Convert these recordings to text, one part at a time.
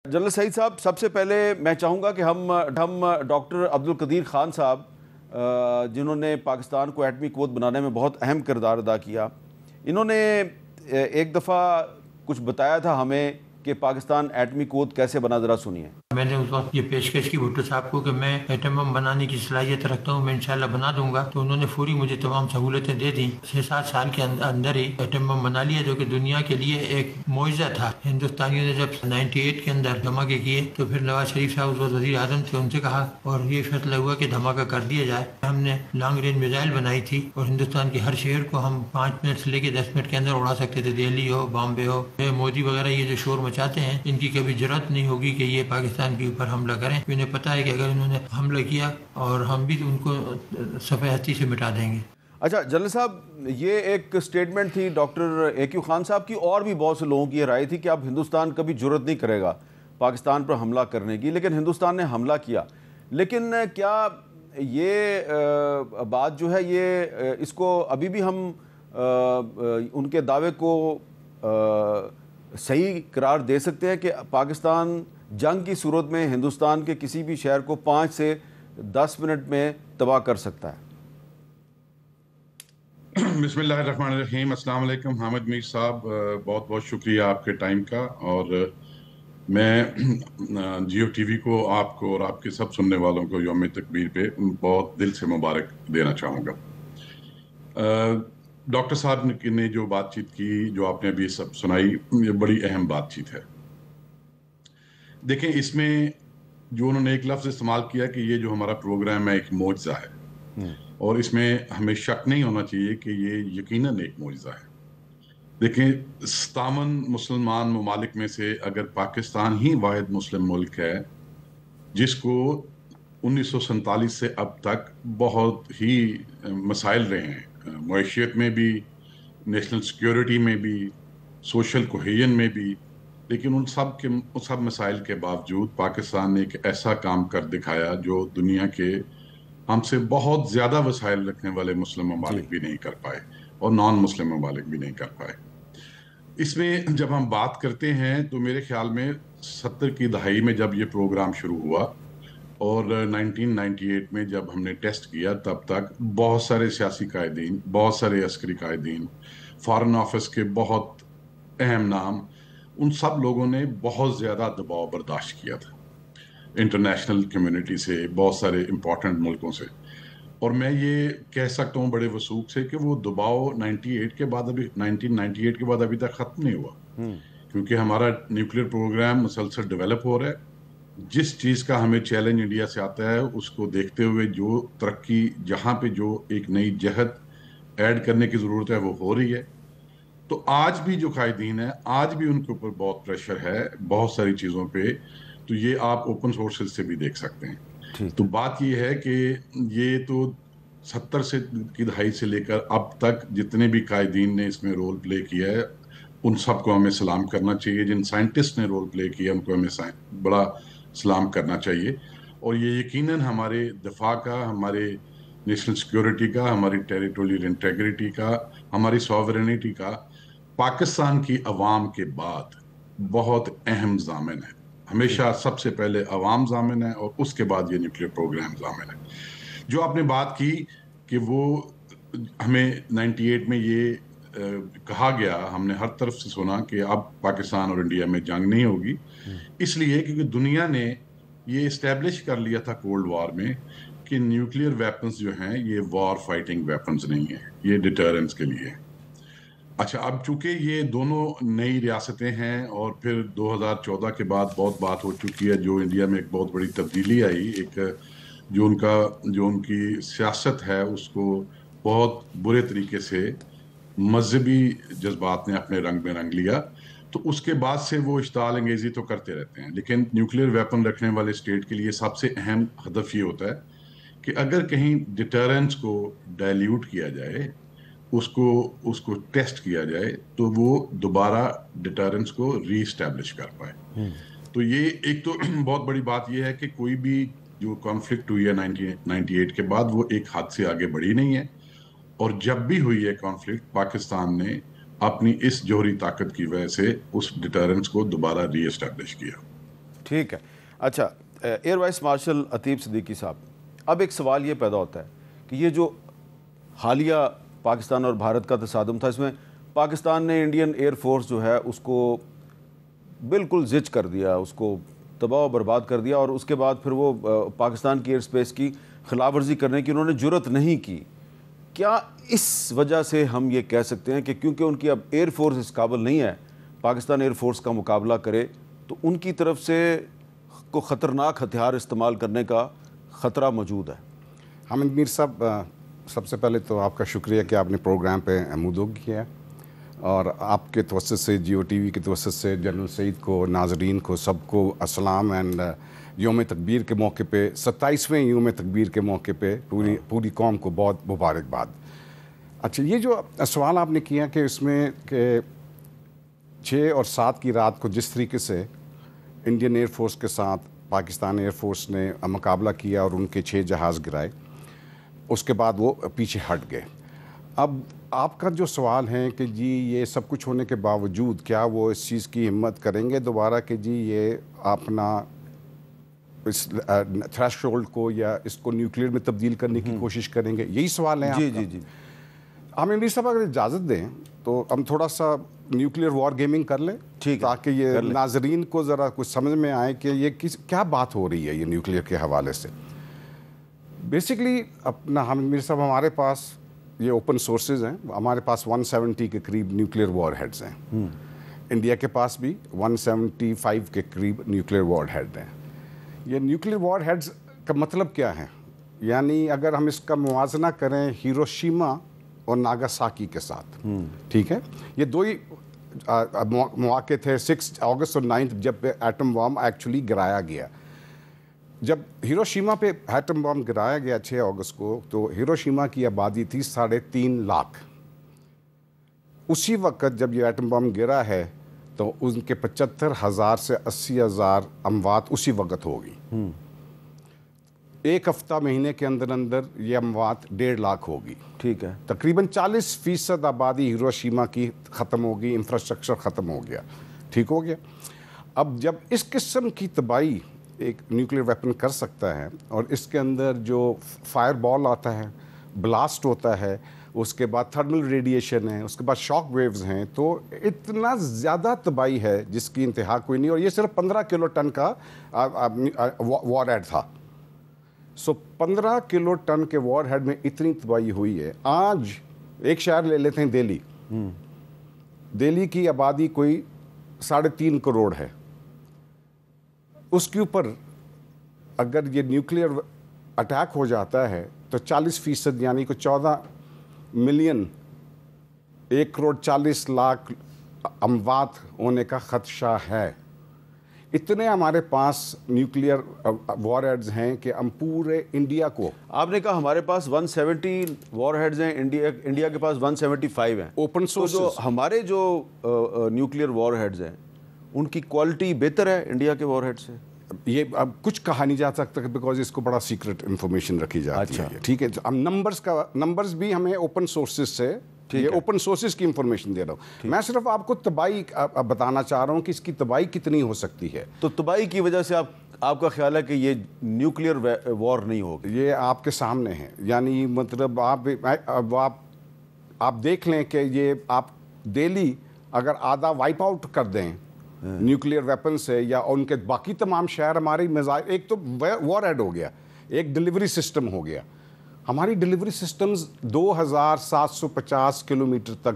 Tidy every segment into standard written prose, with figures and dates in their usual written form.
General Saeed साहब, सबसे पहले मैं चाहूँगा कि हम डॉक्टर अब्दुल कदीर खान साहब, जिन्होंने पाकिस्तान को एटमी क़ुव्वत बनाने में बहुत अहम किरदार अदा किया, इन्होंने एक दफ़ा कुछ बताया था हमें कि पाकिस्तान एटमी क़ुव्वत कैसे बना, ज़रा सुनिए। मैंने उस वक्त ये पेशकश की भुट्टो साहब को कि मैं एटम बम बनाने की सलाहियत रखता हूँ, मैं इंशाल्लाह बना दूंगा। तो उन्होंने पूरी मुझे तमाम सहूलतें दे दी। 6-7 साल के अंदर ही एटम बम बना लिया, जो कि दुनिया के लिए एक मोइज़ा था। हिंदुस्तानियों ने जब 98 के अंदर धमाके किए तो फिर नवाज शरीफ साहब उस वक्त वज़ीर आज़म थे, उनसे कहा और ये फैसला हुआ कि धमाका कर दिया जाए। हमने लॉन्ग रेंज मिसाइल बनाई थी और हिंदुस्तान के हर शहर को हम 5 मिनट से लेकर 10 मिनट के अंदर उड़ा सकते थे। दिल्ली हो, बॉम्बे हो। मोदी वगैरह ये जो शोर मचाते हैं, इनकी कभी जरूरत नहीं होगी कि ये पाकिस्तान के ऊपर हमला करें। इन्हें पता है कि अगर इन्होंने हमला किया और हम भी उनको सफ़े हस्ती से मिटा देंगे। अच्छा जनरल साहब, ये एक स्टेटमेंट थी डॉक्टर AQ खान साहब की, और भी बहुत से लोगों की राय थी कि अब हिंदुस्तान कभी जुर्रत नहीं करेगा पाकिस्तान पर हमला करने की, लेकिन हिंदुस्तान ने हमला किया। लेकिन क्या ये बात जो है, ये इसको अभी भी हम उनके दावे को सही करार दे सकते हैं कि पाकिस्तान जंग की सूरत में हिंदुस्तान के किसी भी शहर को 5 से 10 मिनट में तबाह कर सकता है? बिस्मिल्लाहिर्रहमानिर्रहीम। अस्सलाम वालेकुम हामिद मीर साहब, बहुत बहुत शुक्रिया आपके टाइम का। और मैं जियो टीवी को, आपको और आपके सब सुनने वालों को यौम तकबीर पे बहुत दिल से मुबारक देना चाहूँगा। डॉक्टर साहब ने जो बातचीत की, जो आपने अभी सब सुनाई, ये बड़ी अहम बातचीत है। देखें, इसमें जो उन्होंने एक लफ्ज़ इस्तेमाल किया कि ये जो हमारा प्रोग्राम है एक मौजज़ा है, और इसमें हमें शक नहीं होना चाहिए कि ये यकीनन एक मौजज़ा है। देखें, 57 मुसलमान ममालिक में से अगर पाकिस्तान ही वाहिद मुस्लिम मुल्क है जिसको 1947 से अब तक बहुत ही मसाइल रहे हैं, मईशियत में भी, नेशनल सिक्योरिटी में भी, सोशल कोहेजन में भी, लेकिन उन सब मसाइल के बावजूद पाकिस्तान ने एक ऐसा काम कर दिखाया जो दुनिया के हमसे बहुत ज़्यादा वसाइल रखने वाले मुस्लिम ममालिक भी नहीं कर पाए और नॉन मुस्लिम ममालिक भी नहीं कर पाए। इसमें जब हम बात करते हैं तो मेरे ख्याल में 70 की दहाई में जब ये प्रोग्राम शुरू हुआ और 1998 में जब हमने टेस्ट किया, तब तक बहुत सारे सियासी कायदीन, बहुत सारे अस्करी कायदीन, फॉरेन ऑफिस के बहुत अहम नाम, उन सब लोगों ने बहुत ज़्यादा दबाव बर्दाश्त किया था इंटरनेशनल कम्युनिटी से, बहुत सारे इम्पोर्टेंट मुल्कों से। और मैं ये कह सकता हूँ बड़े वसूख से कि वो दबाव 1998 के बाद अभी तक ख़त्म नहीं हुआ, क्योंकि हमारा न्यूक्लियर प्रोग्राम मुसलसल डेवलप हो रहा है। जिस चीज़ का हमें चैलेंज इंडिया से आता है, उसको देखते हुए जो तरक्की, जहाँ पे जो एक नई जहत ऐड करने की ज़रूरत है, वो हो रही है। तो आज भी जो कायदीन है, आज भी उनके ऊपर बहुत प्रेशर है बहुत सारी चीज़ों पे। तो ये आप ओपन सोर्सेज से भी देख सकते हैं। तो बात ये है कि ये तो 70 से की दहाई से लेकर अब तक जितने भी कायदीन ने इसमें रोल प्ले किया है, उन सबको हमें सलाम करना चाहिए। जिन साइंटिस्ट ने रोल प्ले किया, उनको हमें बड़ा सलाम करना चाहिए। और ये यकीनन हमारे दिफा का, हमारे नेशनल सिक्योरिटी का, हमारी टेरिटोरियल इंटेग्रिटी का, हमारी सॉवरेनिटी का पाकिस्तान की अवाम के बाद बहुत अहम ज़ामिन है। हमेशा सबसे पहले अवाम ज़ामिन है और उसके बाद ये न्यूक्लियर प्रोग्राम ज़ामिन है। जो आपने बात की कि वो हमें 98 में ये कहा गया, हमने हर तरफ से सुना कि अब पाकिस्तान और इंडिया में जंग नहीं होगी, इसलिए क्योंकि दुनिया ने ये इस्टेब्लिश कर लिया था कोल्ड वॉर में कि न्यूक्लियर वेपन्स जो हैं ये वॉर फाइटिंग वेपन्स नहीं है, ये डिटरेंस के लिए। अच्छा, अब चूंकि ये दोनों नई रियासतें हैं और फिर 2014 के बाद बहुत बात हो चुकी है, जो इंडिया में एक बहुत बड़ी तब्दीली आई, एक जो उनकी सियासत है उसको बहुत बुरे तरीके से मजहबी जज्बात ने अपने रंग में रंग लिया। तो उसके बाद से वो इश्ताल अंगेज़ी तो करते रहते हैं, लेकिन न्यूक्लियर वेपन रखने वाले स्टेट के लिए सबसे अहम हदफ ये होता है कि अगर कहीं डिटरेंस को डाइल्यूट किया जाए, उसको टेस्ट किया जाए, तो वो दोबारा डिटरेंस को रीस्टैब्लिश कर पाए। तो ये एक तो बहुत बड़ी बात ये है कि कोई भी जो कॉन्फ्लिक्ट हुई है 1998 के बाद, वो एक हद से आगे बढ़ी नहीं है। और जब भी हुई है कॉन्फ्लिक्ट, पाकिस्तान ने अपनी इस जोहरी ताकत की वजह से उस डिटरेंस को दोबारा रीएस्टैब्लिश किया। ٹھیک ہے. اچھا ایئر وائس مارشل عتیب صدیقی صاحب, اب ایک سوال یہ پیدا ہوتا ہے کہ یہ جو حالیہ پاکستان اور بھارت کا تصادم تھا, اس میں پاکستان نے انڈین ایئر فورس جو ہے اس کو بالکل زچ کر دیا, اس کو تباہ و برباد کر دیا, اور اس کے بعد پھر وہ پاکستان کی ایئر سپیس کی خلاف ورزی کرنے کی انہوں نے جرت نہیں کی. کیا اس وجہ سے ہم یہ کہہ سکتے ہیں کہ کیونکہ ان کی اب ایئر فورس اس قابل نہیں ہے پاکستان ایئر فورس کا مقابلہ کرے, تو ان کی طرف سے کو خطرناک ہتھیار استعمال کرنے کا خطرہ موجود ہے؟ حامد میر صاحب, سب سے پہلے تو آپ کا شکریہ کہ آپ نے پروگرام پہ آمودگ کیا, اور آپ کے توسط سے جیو ٹی وی کے توسط سے جنرل سعید کو, ناظرین کو, سب کو السلام. اینڈ یوم تکبیر کے موقع پہ, 27ویں یوم تکبیر کے موقع پہ پوری قوم کو بہت مبارکباد. اچھا, یہ جو سوال آپ نے کیا کہ اس میں کہ 6 اور 7 کی رات کو جس طریقے سے انڈین ایئر فورس کے ساتھ پاکستان ایئر فورس نے مقابلہ کیا اور ان کے 6 جہاز گرائے, اس کے بعد وہ پیچھے ہٹ گئے. اب آپ کا جو سوال ہے کہ جی یہ سب کچھ ہونے کے باوجود کیا وہ اس چیز کی ہمت کریں گے دوبارہ کہ جی یہ اپنا اس تھریش ہولڈ کو یا اس کو نیوکلیئر میں تبدیل کرنے کی کوشش کریں گے, یہی سوال ہے؟ جی جی جی. ہمیں میر صاحب اگر اجازت دیں تو ہم تھوڑا سا نیوکلیئر وار گیمنگ کر لیں, تاکہ یہ ناظرین کو ذرا کچھ سمجھ میں آئے کہ یہ کیا بات ہو رہی ہے یہ نیوکلیئر کے حوالے سے. بیسکلی اپنا حامد میر صاحب, ہمارے پاس یہ اوپن سورسز ہیں, ہمارے پاس 170 کے قریب نیوکلیئر وار ہیڈز ہیں. انڈیا کے پاس بھی 175 کے قریب نیوکلیئر وار ہیڈ ہیں. یہ نیوکلیئر وار ہیڈز کا مطلب کیا ہے؟ یعنی اگر ہم اس کا موازنہ کریں ہیروشیما اور ناگاساکی کے ساتھ, ٹھیک ہے, یہ دو ہی مواقع تھے, 6 اگست اور 9 جب ایٹم بم ایکچولی گرایا گیا. جب ہیروشیما پہ ایٹم بم گرایا گیا 6 اگست کو, تو ہیروشیما کی آبادی تھی 3.5 لاکھ. اسی وقت جب یہ ایٹم بم گرا ہے تو ان کے 75,000 سے 80,000 اموات اسی وقت ہوگی. ایک ہفتہ مہینے کے اندر اندر یہ اموات 1.5 لاکھ ہوگی. ٹھیک ہے, تقریباً 40% آبادی ہیروشیما کی ختم ہوگی, انفراسٹرکچر ختم ہو گیا, ٹھیک ہو گیا. اب جب اس قسم کی تباہی ایک نیوکلیئر ویپن کر سکتا ہے, اور اس کے اندر جو فائر بال آتا ہے, بلاسٹ ہوتا ہے, اس کے بعد تھرمل ریڈیشن ہے, اس کے بعد شاک ویوز ہیں, تو اتنا زیادہ تباہی ہے جس کی انتہا کوئی نہیں. اور یہ صرف 15 کلو ٹن کا وار ہیڈ تھا. 15 کلو ٹن کے وار ہیڈ میں اتنی تباہی ہوئی ہے. آج ایک شہر لے لیتے ہیں دہلی. دہلی کی آبادی کوئی 3.5 کروڑ ہے. اس کے اوپر اگر یہ نیوکلیئر اٹیک ہو جاتا ہے تو 40% یعنی کہ 14 ملین 1 کروڑ 40 لاکھ اموات ہونے کا خدشہ ہے. اتنے ہمارے پاس نیوکلیئر وار ہیڈز ہیں کہ ہم پورے انڈیا کو, آپ نے کہا ہمارے پاس 170 وار ہیڈز ہیں, انڈیا کے پاس 175 ہیں اوپن سورس. جو ہمارے جو نیوکلیئر وار ہیڈز ہیں ان کی کوالٹی بہتر ہے انڈیا کے وار ہیڈ سے؟ یہ اب کچھ کہا نہیں جا سکتا بیکاز اس کو بڑا سیکرٹ انفارمیشن رکھی جاتی ہے. ٹھیک ہے, ہم نمبرز بھی ہمیں اوپن سورسز سے, یہ اوپن سورسز کی انفارمیشن دے رہا ہوں. میں صرف آپ کو تباہی بتانا چاہ رہا ہوں کہ اس کی تباہی کتنی ہو سکتی ہے. تو تباہی کی وجہ سے آپ کا خیال ہے کہ یہ نیوکلیئر وار نہیں ہوگی؟ یہ آپ کے سامنے ہے. یعنی مطلب آپ دیکھ لیں کہ یہ آپ دہلی اگر آدھا وائپ آؤٹ کر دیں نیوکلیئر ویپن سے, یا ان کے باقی تمام شہر ہماری میزائل, ایک تو وار ہیڈ ہو گیا, ایک ڈیلیوری سسٹم ہو گیا. ہماری ڈیلیوری سسٹمز 2750 کلومیٹر تک.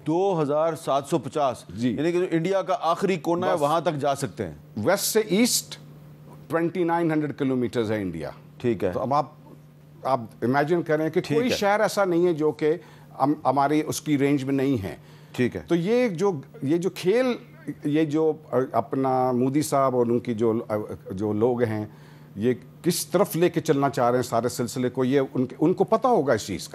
2750 جی, یعنی کہ انڈیا کا آخری کونا ہے وہاں تک جا سکتے ہیں. ویسٹ سے ایسٹ 2900 کلومیٹرز ہے انڈیا. ٹھیک ہے, تو اب آپ امیجن کریں کہ کوئی شہر ایسا نہیں ہے جو کہ ہماری اس کی رینج میں نہیں ہے. ٹھیک ہے, تو یہ جو کھیل, یہ جو اپنا مودی صاحب اور ان کی جو لوگ ہیں, یہ کس طرف لے کے چلنا چاہ رہے ہیں سارے سلسلے کو, یہ ان کو پتہ ہوگا اس چیز کا.